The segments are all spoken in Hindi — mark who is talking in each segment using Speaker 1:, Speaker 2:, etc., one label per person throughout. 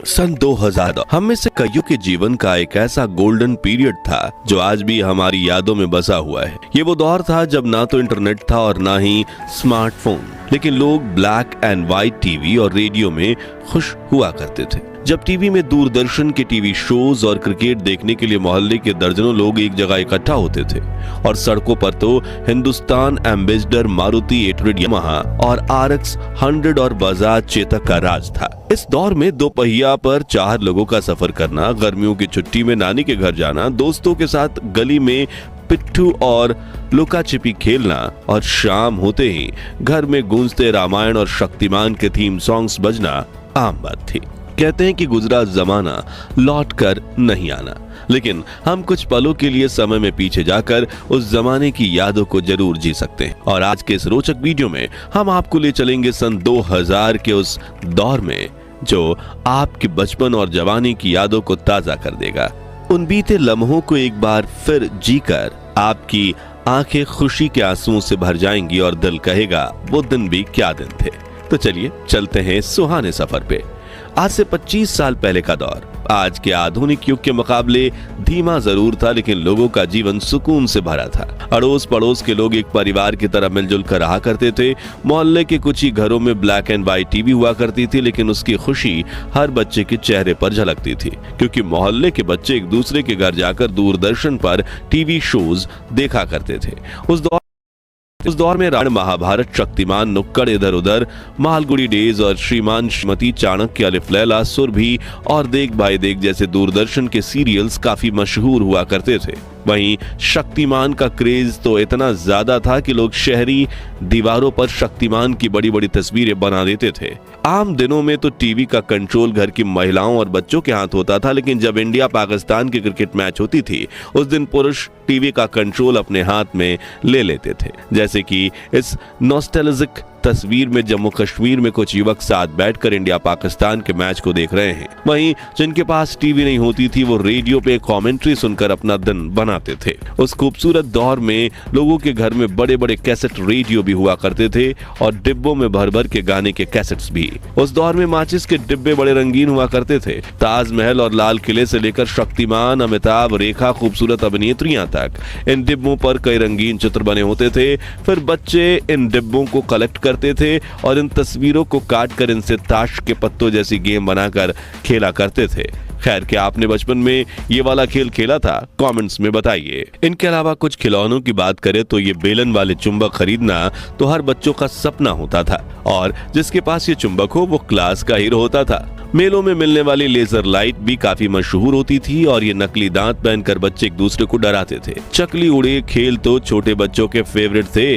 Speaker 1: सन 2000 हम में से कईयों के जीवन का एक ऐसा गोल्डन पीरियड था जो आज भी हमारी यादों में बसा हुआ है। ये वो दौर था जब ना तो इंटरनेट था और ना ही स्मार्टफोन, लेकिन लोग ब्लैक एंड व्हाइट टीवी और रेडियो में खुश हुआ करते थे। जब टीवी में दूरदर्शन के टीवी शोज और क्रिकेट देखने के लिए मोहल्ले के दर्जनों लोग एक जगह इकट्ठा होते थे और सड़कों पर तो हिंदुस्तान एम्बेसडर, मारुति 800 यामाहा और RX 100 और बजाज चेतक का राज था। इस दौर में दो पहिया पर 4 लोगों का सफर करना, गर्मियों की छुट्टी में नानी के घर जाना, दोस्तों के साथ गली में पिट्ठू और लुका छिपी खेलना और शाम होते ही घर में गूंजते रामायण और शक्तिमान के थीम सॉन्ग्स बजना आम बात थी। कहते हैं कि गुजरा जमाना लौट कर नहीं आना, लेकिन हम कुछ पलों के लिए समय में पीछे जाकर उस जमाने की यादों को जरूर जी सकते हैं। और आज के इस रोचक वीडियो में हम आपको ले चलेंगे सन 2000 के उस दौर में जो आपके बचपन और जवानी की यादों को ताजा कर देगा। उन बीते लम्हों को एक बार फिर जीकर आपकी आंखें खुशी के आंसुओं से भर जाएंगी और दिल कहेगा वो दिन भी क्या दिन थे। तो चलिए चलते हैं सुहाने सफर पे। आज से 25 साल पहले का दौर आज के आधुनिक युग के मुकाबले धीमा जरूर था, लेकिन लोगों का जीवन सुकून से भरा था। अड़ोस पड़ोस के लोग एक परिवार की तरह मिलजुल कर रहा करते थे। मोहल्ले के कुछ ही घरों में ब्लैक एंड व्हाइट टीवी हुआ करती थी, लेकिन उसकी खुशी हर बच्चे के चेहरे पर झलकती थी, क्योंकि मोहल्ले के बच्चे एक दूसरे के घर जाकर दूरदर्शन पर टीवी शोज देखा करते थे। उस दौर में रामायण, महाभारत, शक्तिमान, नुक्कड़, इधर उधर, मालगुड़ी डेज और श्रीमान श्रीमती, चाणक्य, अलिफ लैला, सुरभि और देख भाई देख जैसे दूरदर्शन के सीरियल्स काफी मशहूर हुआ करते थे। वहीं शक्तिमान का क्रेज तो इतना ज्यादा था कि लोग शहरी दीवारों पर शक्तिमान की बड़ी बड़ी तस्वीरें बना देते थे। आम दिनों में तो टीवी का कंट्रोल घर की महिलाओं और बच्चों के हाथ होता था, लेकिन जब इंडिया पाकिस्तान की क्रिकेट मैच होती थी उस दिन पुरुष टीवी का कंट्रोल अपने हाथ में ले लेते थे। जैसे कि इस नॉस्टैल्जिक तस्वीर में जम्मू कश्मीर में कुछ युवक साथ बैठकर इंडिया पाकिस्तान के मैच को देख रहे हैं। वहीं जिनके पास टीवी नहीं होती थी वो रेडियो पे कमेंट्री सुनकर अपना दिन बनाते थे। उस खूबसूरत दौर में लोगों के घर में बड़े बड़े कैसेट रेडियो भी हुआ करते थे और डिब्बों में भर भर के गाने के कैसेट्स भी। उस दौर में माचिस के डिब्बे बड़े रंगीन हुआ करते थे। ताजमहल और लाल किले से लेकर शक्तिमान, अमिताभ, रेखा, खूबसूरत अभिनेत्रियां तक इन डिब्बों पर कई रंगीन चित्र बने होते थे। फिर बच्चे इन डिब्बों को कलेक्ट करते थे और इन तस्वीरों को काटकर इनसे ताश के पत्तों जैसी गेम बनाकर खेला करते थे। खैर, क्या आपने बचपन में ये वाला खेल खेला था? कमेंट्स में बताइए। इनके अलावा कुछ खिलौनों की बात करें तो ये बेलन वाले चुंबक खरीदना तो हर बच्चों का सपना होता था और जिसके पास ये चुंबक हो वो क्लास का हीरो होता था। मेलों में मिलने वाली लेजर लाइट भी काफी मशहूर होती थी और ये नकली दांत पहनकर बच्चे एक दूसरे को डराते थे। चकली उड़े खेल तो छोटे बच्चों के फेवरेट थे।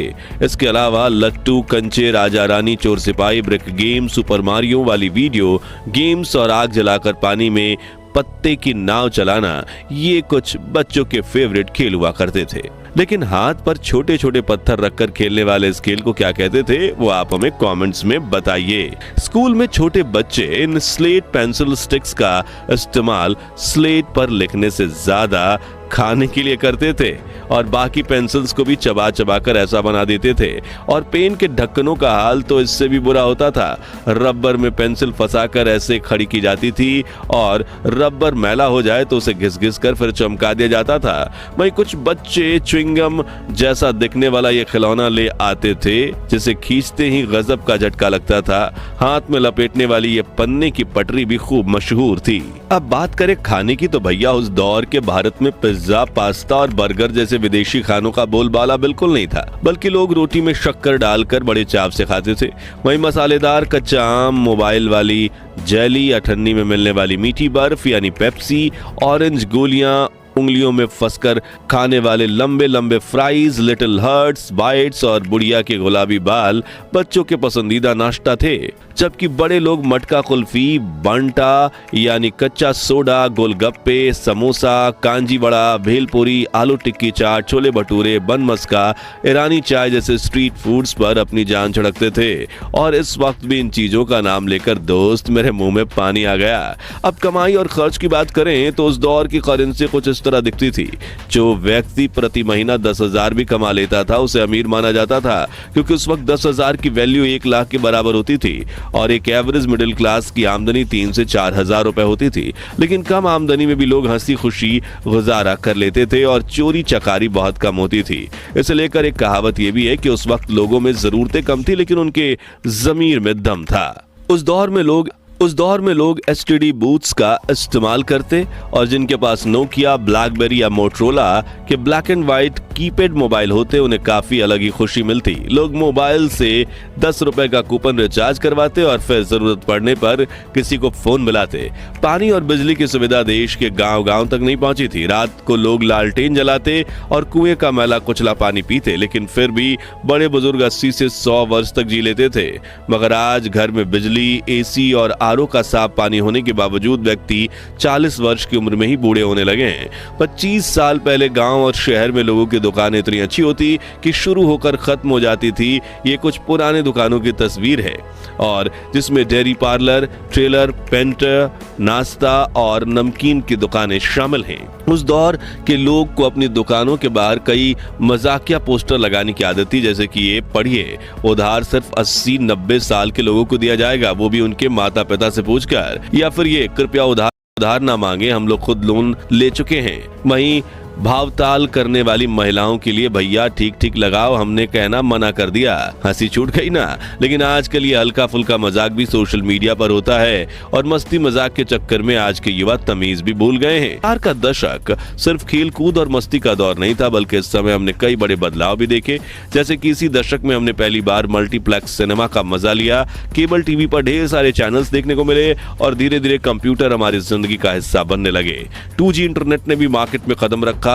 Speaker 1: इसके अलावा लट्टू, कंचे, राजा रानी, चोर सिपाही, ब्रिक गेम, सुपर मारियो वाली वीडियो गेम्स और आग जलाकर पानी में पत्ते की नाव चलाना, ये कुछ बच्चों के फेवरेट खेल हुआ करते थे। लेकिन हाथ पर छोटे छोटे पत्थर रखकर खेलने वाले इस खेल को क्या कहते थे वो आप हमें कमेंट्स में बताइए। स्कूल में छोटे बच्चे इन स्लेट पेंसिल स्टिक्स का इस्तेमाल स्लेट पर लिखने से ज्यादा खाने के लिए करते थे और बाकी पेंसिल्स को भी चबा चबा कर ऐसा बना देते थे। और पेन के ढक्कनों का हाल तो इससे भी बुरा होता था। रबर में पेंसिल फंसाकर ऐसे खड़ी की जाती थी और रबर मैला हो जाए तो उसे घिस घिस कर फिर चमका दिया जाता था। वहीं कुछ बच्चे च्युइंगम जैसा दिखने वाला ये खिलौना ले आते थे जिसे खींचते ही गजब का झटका लगता था। हाथ में लपेटने वाली ये पन्ने की पटरी भी खूब मशहूर थी। अब बात करें खाने की तो भैया उस दौर के भारत में पिज्जा, पास्ता और बर्गर जैसे विदेशी खानों का बोलबाला बिल्कुल नहीं था, बल्कि लोग रोटी में शक्कर डालकर बड़े चाव से खाते थे। वहीं मसालेदार कच्चा आम, मोबाइल वाली जेली, अठन्नी में मिलने वाली मीठी बर्फ यानी पेप्सी, ऑरेंज गोलियां, उंगलियों में फंसकर खाने वाले लंबे लंबे फ्राइज, लिटिल हर्ट्स, बाइट्स और बुढ़िया के गुलाबी बाल बच्चों के पसंदीदा नाश्ता थे। जबकि बड़े लोग मटका कुल्फी, बंटा यानी कच्चा सोडा, गोलगप्पे, समोसा, कांजी बड़ा, भेलपुरी, आलू टिक्की चाट, छोले भटूरे, बन मस्का, ईरानी चाय जैसे स्ट्रीट फूड्स पर अपनी जान छिड़कते थे। और इस वक्त भी इन चीजों का नाम लेकर दोस्त मेरे मुंह में पानी आ गया। अब कमाई और खर्च की बात करें तो उस दौर की करेंसी कुछ इस इस तरह दिखती थी। जो व्यक्ति प्रति महीना 10,000 भी कमा लेता था उसे अमीर माना जाता था, क्योंकि उस वक्त 10,000 की वैल्यू 1 लाख के बराबर होती थी और एक एवरेज मिडिल क्लास की आमदनी 3 से 4 हजार रुपए होती थी। लेकिन कम आमदनी में भी लोग हंसी खुशी गुजारा कर लेते थे और चोरी चकारी बहुत कम होती थी। इसे लेकर एक कहावत यह भी है कि उस वक्त लोगों में जरूरतें कम थी लेकिन उनके जमीर में दम था। उस दौर में लोग एसटीडी बूथ्स का इस्तेमाल करते और जिनके पास नोकिया, ब्लैकबेरी या मोटरोला के black and white keypad mobile होते उन्हें काफी अलग ही खुशी मिलती। लोग मोबाइल से 10 रुपए का कूपन रिचार्ज करवाते और फिर जरूरत पड़ने पर किसी को फोन मिलाते। पानी और बिजली की सुविधा देश के गांव-गांव तक नहीं पहुंची थी। रात को लोग लालटेन जलाते और कुएं का मैला कुचला पानी पीते, लेकिन फिर भी बड़े बुजुर्ग 80 से 100 वर्ष तक जी लेते थे। मगर आज घर में बिजली, एसी और आरओ का साफ पानी होने के बावजूद व्यक्ति 40 वर्ष की उम्र में ही बूढ़े होने लगे हैं। 25 साल पहले गांव और शहर में लोगों की दुकानें इतनी अच्छी होती कि शुरू होकर खत्म हो जाती थी। ये कुछ पुराने दुकानों की तस्वीर है और जिसमें डेयरी पार्लर, ट्रेलर, पेंटर, नाश्ता और नमकीन की दुकानें शामिल हैं। उस दौर के लोग को अपनी दुकानों के बाहर कई मजाकिया पोस्टर लगाने की आदत थी, जैसे कि ये पढ़िए, उधार सिर्फ 80-90 साल के लोगों को दिया जाएगा, वो भी उनके माता पिता से पूछकर, या फिर ये कृपया उधार ना मांगे, हम लोग खुद लोन ले चुके हैं। वहीं भावताल करने वाली महिलाओं के लिए, भैया ठीक ठीक लगाओ, हमने कहना मना कर दिया। हंसी छूट गई ना। लेकिन आजकल ये हल्का फुल्का मजाक भी सोशल मीडिया पर होता है और मस्ती मजाक के चक्कर में आज के युवा तमीज भी भूल गए हैं। हार का दशक सिर्फ खेल कूद और मस्ती का दौर नहीं था, बल्कि इस समय हमने कई बड़े बदलाव भी देखे। जैसे कि इसी दशक में हमने पहली बार मल्टीप्लेक्स सिनेमा का मजा लिया, केबल टीवी पर ढेर सारे चैनल्स देखने को मिले और धीरे धीरे कंप्यूटर हमारी जिंदगी का हिस्सा बनने लगे। 2G इंटरनेट ने भी मार्केट में कदम रखा।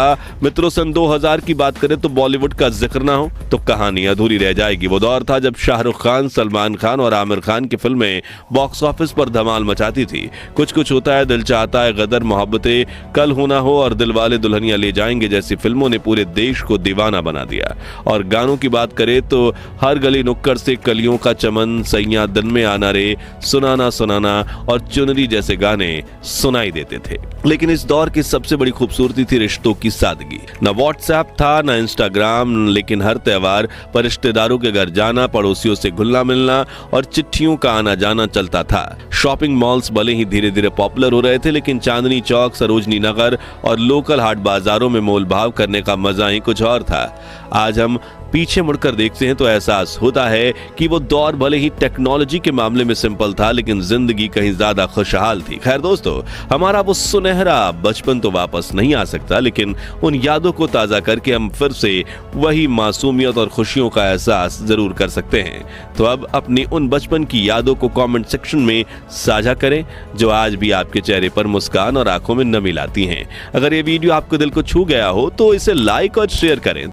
Speaker 1: मित्रों, सन 2000 की बात करें तो बॉलीवुड का जिक्र ना हो तो कहानी अधूरी रह जाएगी। वो दौर था जब शाहरुख खान, सलमान खान और आमिर खान की फिल्में बॉक्स ऑफिस पर धमाल मचाती थी। कुछ कुछ होता है, दिल चाहता है, गदर, मोहब्बतें, कल हो ना हो और दिलवाले दुल्हनिया ले जाएंगे जैसी फिल्मों ने पूरे देश को दीवाना बना दिया। और गानों की बात करें तो हर गली नुक्कड़ से कलियों का चमन, सैया दिन में आना रे, सुनाना सुनाना और चुनरी जैसे गाने सुनाई देते थे। लेकिन इस दौर की सबसे बड़ी खूबसूरती थी रिश्तों की सादगी। न व्हाट्सएप था, न इंस्टाग्राम, लेकिन हर त्योहार पर रिश्तेदारों के घर जाना, पड़ोसियों से घुलना मिलना और चिट्ठियों का आना जाना चलता था। शॉपिंग मॉल्स भले ही धीरे धीरे पॉपुलर हो रहे थे, लेकिन चांदनी चौक, सरोजनी नगर और लोकल हाट बाजारों में मोल भाव करने का मजा ही कुछ और था। आज हम पीछे मुड़कर देखते हैं तो एहसास होता है कि वो दौर भले ही टेक्नोलॉजी के मामले में सिंपल था, लेकिन जिंदगी कहीं ज्यादा खुशहाल थी। खैर दोस्तों, हमारा वो सुनहरा बचपन तो वापस नहीं आ सकता, लेकिन उन यादों को ताजा करके हम फिर से वही मासूमियत और खुशियों का एहसास जरूर कर सकते हैं। तो अब अपनी उन बचपन की यादों को कमेंट सेक्शन में साझा करें, जो आज भी आपके चेहरे पर मुस्कान और आंखों में नमी लाती हैं। अगर ये वीडियो आपके दिल को छू गया हो तो इसे लाइक और शेयर करें।